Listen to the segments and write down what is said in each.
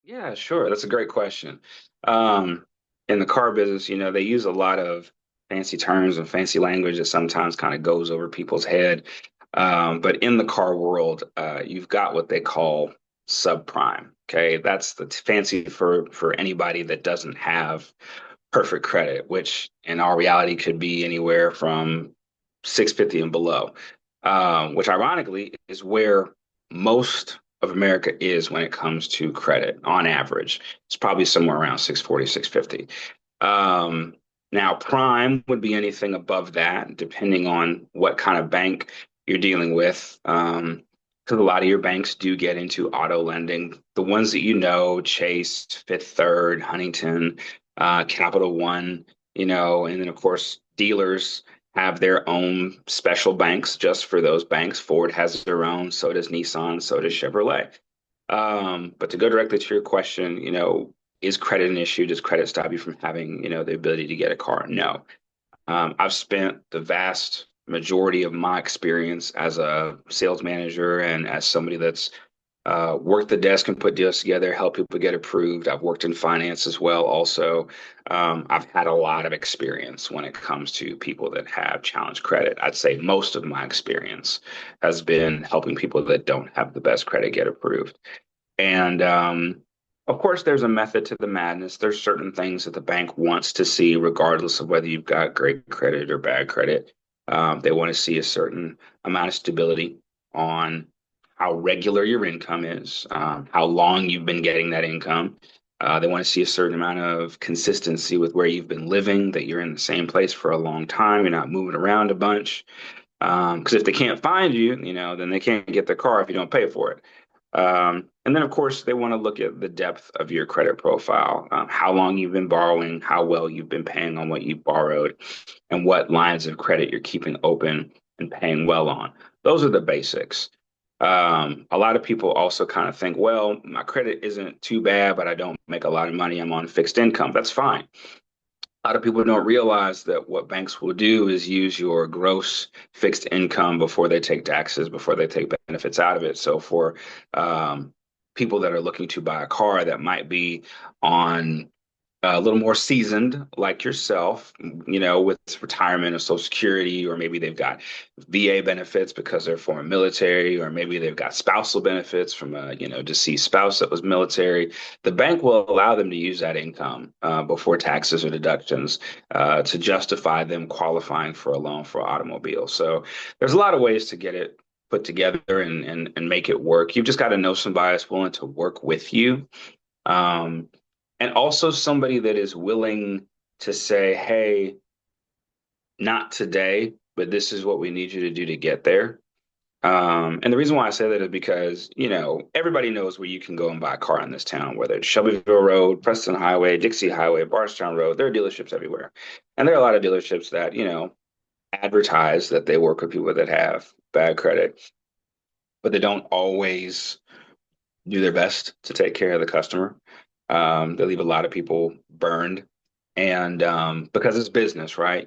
Yeah, sure. That's a great question. Um, in the car business, they use a lot of fancy terms and fancy language that sometimes kind of goes over people's head. But in the car world, you've got what they call subprime. Okay, that's the fancy for anybody that doesn't have perfect credit, which in our reality could be anywhere from 650 and below, which ironically is where most of America is when it comes to credit on average. It's probably somewhere around 640, 650. Um, Now, prime would be anything above that, depending on what kind of bank you're dealing with. Because a lot of your banks do get into auto lending. The ones that Chase, Fifth Third, Huntington, Capital One, and then of course dealers have their own special banks just for those banks. Ford has their own, so does Nissan, so does Chevrolet. But to go directly to your question, is credit an issue? Does credit stop you from having, the ability to get a car? No. I've spent the vast majority of my experience as a sales manager and as somebody that's worked the desk and put deals together, help people get approved. I've worked in finance as well, also. I've had a lot of experience when it comes to people that have challenged credit. I'd say most of my experience has been helping people that don't have the best credit get approved. And of course, there's a method to the madness. There's certain things that the bank wants to see, regardless of whether you've got great credit or bad credit. They want to see a certain amount of stability on how regular your income is, how long you've been getting that income. They want to see a certain amount of consistency with where you've been living, that you're in the same place for a long time, you're not moving around a bunch. Because if they can't find you, then they can't get the car if you don't pay for it. And then, of course, they want to look at the depth of your credit profile, how long you've been borrowing, how well you've been paying on what you borrowed, and what lines of credit you're keeping open and paying well on. Those are the basics. A lot of people also kind of think, well, my credit isn't too bad, but I don't make a lot of money. I'm on fixed income. That's fine. A lot of people don't realize that what banks will do is use your gross fixed income before they take taxes, before they take benefits out of it. So for people that are looking to buy a car that might be on a little more seasoned, like yourself, with retirement or Social Security, or maybe they've got VA benefits because they're former military, or maybe they've got spousal benefits from a, deceased spouse that was military. The bank will allow them to use that income before taxes or deductions to justify them qualifying for a loan for an automobile. So there's a lot of ways to get it put together and make it work. You've just got to know somebody that's willing to work with you. Um, and also somebody that is willing to say, hey, not today, but this is what we need you to do to get there. And the reason why I say that is because, everybody knows where you can go and buy a car in this town, whether it's Shelbyville Road, Preston Highway, Dixie Highway, Bardstown Road. There are dealerships everywhere. And there are a lot of dealerships that, advertise that they work with people that have bad credit, but they don't always do their best to take care of the customer. They leave a lot of people burned, and because it's business, right?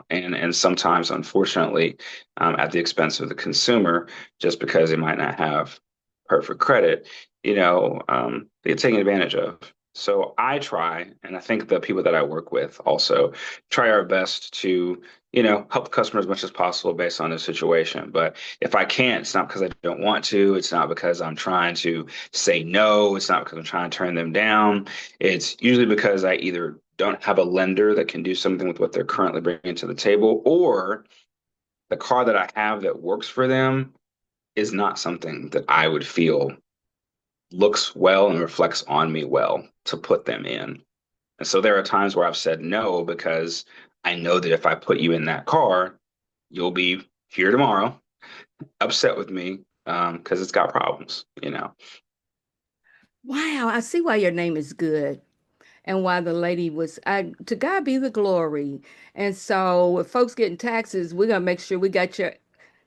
And sometimes, unfortunately, at the expense of the consumer, just because they might not have perfect credit, they get taken advantage of. So I try, and I think the people that I work with also try our best to, help the customer as much as possible based on the situation. But if I can't, it's not because I don't want to. It's not because I'm trying to say no. It's not because I'm trying to turn them down. It's usually because I either don't have a lender that can do something with what they're currently bringing to the table, or the car that I have that works for them is not something that I would feel looks well and reflects on me well to put them in. And so there are times where I've said no because I know that if I put you in that car, you'll be here tomorrow upset with me because it's got problems. Wow, I see why your name is good and why the lady was, to God be the glory. And so, if folks getting taxes, we're going to make sure we got your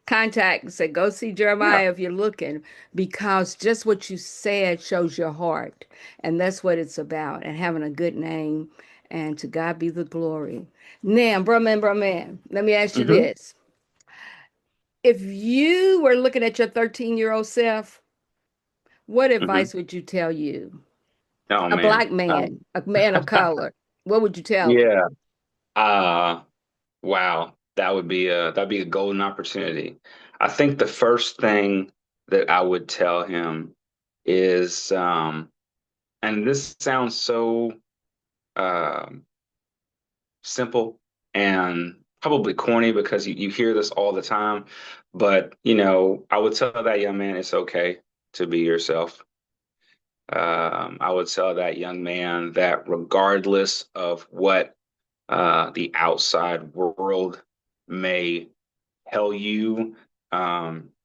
contact and say, go see Yeah. Jeremiah if you're looking, because just what you said shows your heart. And that's what it's about, and having a good name. And to God be the glory. Now, bro man, let me ask you Hmm. this. If you were looking at your 13-year-old self, what Hmm. advice would you tell you? Oh A man. black man, a man of color. What would you tell him? Yeah. Uh, wow. That'd be a golden opportunity. I think the first thing that I would tell him is, and this sounds so um simple and probably corny because you hear this all the time, but I would tell that young man it's okay to be yourself. I would tell that young man that regardless of what the outside world may tell you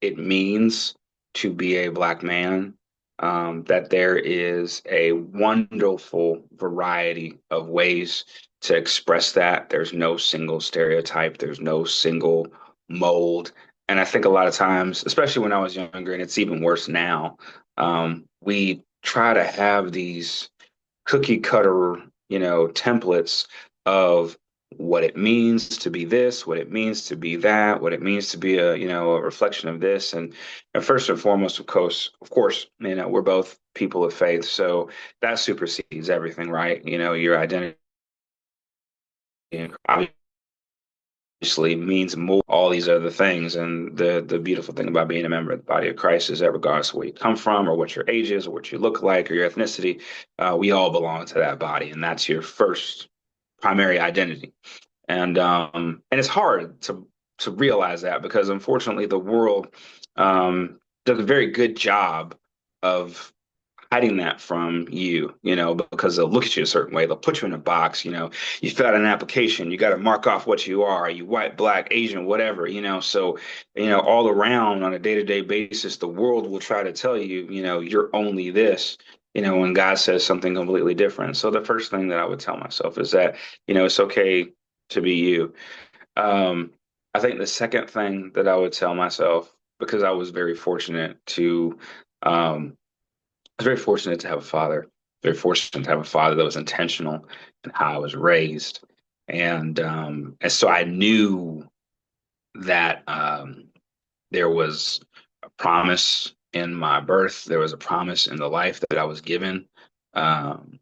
it means to be a black man, that there is a wonderful variety of ways to express that. There's no single stereotype, there's no single mold. And I think a lot of times, especially when I was younger, and it's even worse now, we try to have these cookie cutter, templates of what it means to be this, what it means to be that, what it means to be a reflection of this. And first and foremost, of course, we're both people of faith. So that supersedes everything, right? Your identity obviously means more all these other things. And the beautiful thing about being a member of the body of Christ is that regardless of where you come from or what your age is or what you look like or your ethnicity, we all belong to that body. And that's your first primary identity. And it's hard to realize that because unfortunately the world does a very good job of hiding that from you, because they'll look at you a certain way. They'll put you in a box, you fill out an application, you got to mark off what you are, you white, black, Asian, whatever, so, all around on a day-to-day basis, the world will try to tell you, you're only this, when God says something completely different. So the first thing that I would tell myself is that, it's okay to be you. Um, I think the second thing that I would tell myself, because I was very fortunate um, I was very fortunate to have a father, very fortunate to have a father that was intentional in how I was raised. And so I knew that there was a promise in my birth, there was a promise in the life that I was given. Um,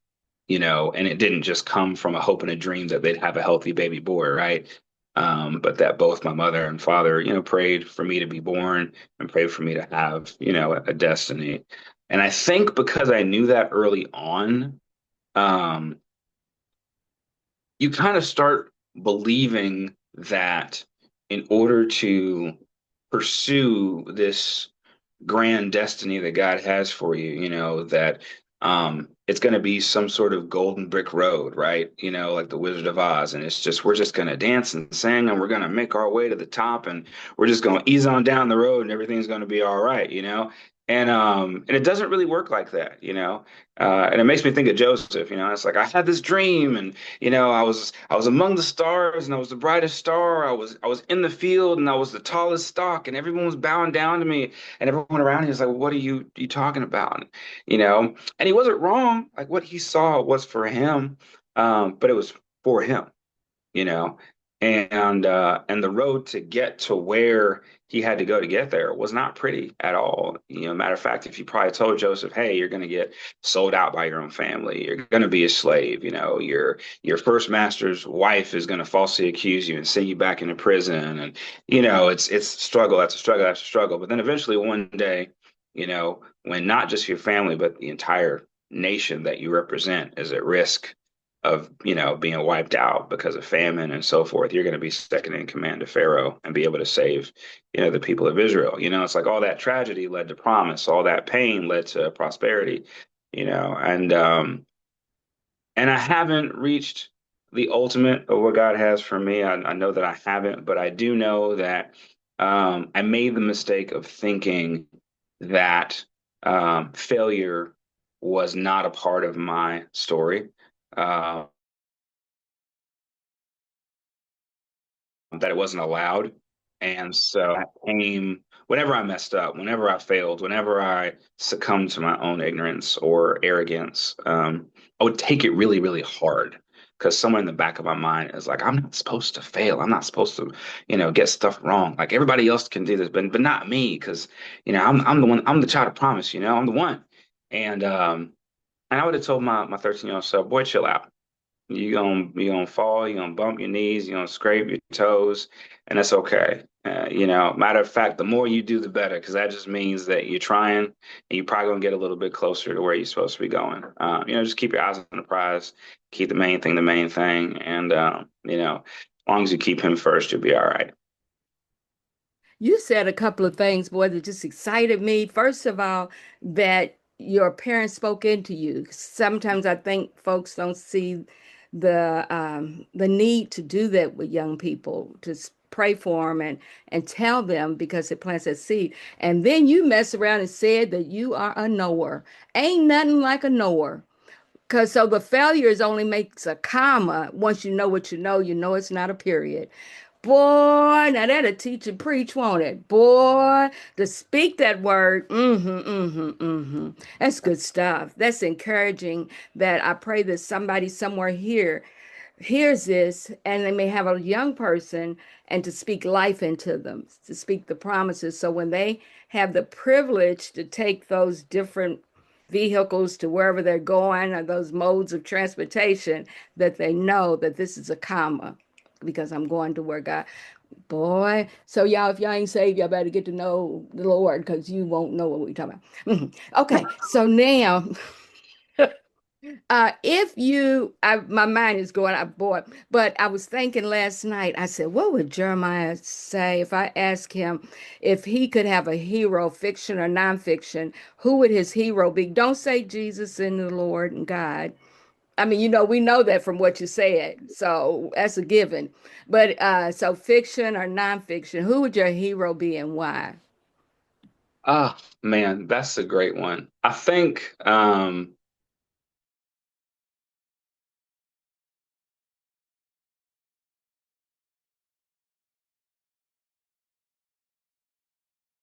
and it didn't just come from a hope and a dream that they'd have a healthy baby boy, right? But that both my mother and father, prayed for me to be born and prayed for me to have, a destiny. And I think because I knew that early on, um, you kind of start believing that in order to pursue this grand destiny that God has for you, that it's going to be some sort of golden brick road, right? Like the Wizard of Oz. And we're just going to dance and sing and we're going to make our way to the top and we're just going to ease on down the road and everything's going to be all right, And it doesn't really work like that, and it makes me think of Joseph, it's like I had this dream and I was among the stars and I was the brightest star. I was in the field and I was the tallest stalk and everyone was bowing down to me and everyone around him was like, "What are you talking about?" And he wasn't wrong. Like what he saw was for him, but it was for him you know, and the road to get to where he had to go to get there was not pretty at all. Matter of fact, if you probably told Joseph, "Hey, you're going to get sold out by your own family. You're going to be a slave. Your first master's wife is going to falsely accuse you and send you back into prison." And it's struggle after struggle after struggle. But then eventually one day, when not just your family but the entire nation that you represent is at risk of being wiped out because of famine and so forth, you're going to be second in command to Pharaoh and be able to save the people of Israel. It's like all that tragedy led to promise, all that pain led to prosperity. And I haven't reached the ultimate of what God has for me. I know that I haven't, but I do know that I made the mistake of thinking that failure was not a part of my story. Uh, that it wasn't allowed. And so I came, whenever I messed up, whenever I failed, whenever I succumbed to my own ignorance or arrogance, I would take it really, really hard. Because somewhere in the back of my mind is like, I'm not supposed to fail. I'm not supposed to, get stuff wrong. Like everybody else can do this, but not me. Because, I'm the one, I'm the child of promise, I'm the one. And And I would have told my 13-year-old self, boy, chill out. You gonna fall, you're gonna bump your knees, you're gonna scrape your toes, and that's okay. Matter of fact, the more you do, the better, because that just means that you're trying, and you're probably gonna get a little bit closer to where you're supposed to be going. Just keep your eyes on the prize, keep the main thing, and as long as you keep him first, you'll be all right. You said a couple of things, boy, that just excited me. First of all, that your parents spoke into you. Sometimes I think folks don't see the need to do that with young people, to pray for them and tell them because it plants a seed. And then you mess around and said that you are a knower. Ain't nothing like a knower. Because so the failures only makes a comma. Once you know what you know it's not a period. Boy, now that'll teach and preach, won't it? Boy, to speak that word, That's good stuff. That's encouraging that I pray that somebody somewhere here hears this and they may have a young person and to speak life into them, to speak the promises. So when they have the privilege to take those different vehicles to wherever they're going or those modes of transportation, that they know that this is a comma because I'm going to where God, boy. So y'all, if y'all ain't saved, y'all better get to know the Lord because you won't know what we're talking about. Okay, so now if you, my mind is going, boy, but I was thinking last night, I said, what would Jeremiah say if I asked him if he could have a hero, fiction or nonfiction? Who would his hero be? Don't say Jesus and the Lord and God. I mean, we know that from what you said, so that's a given. But so fiction or nonfiction, who would your hero be and why? Ah, man, that's a great one. I think.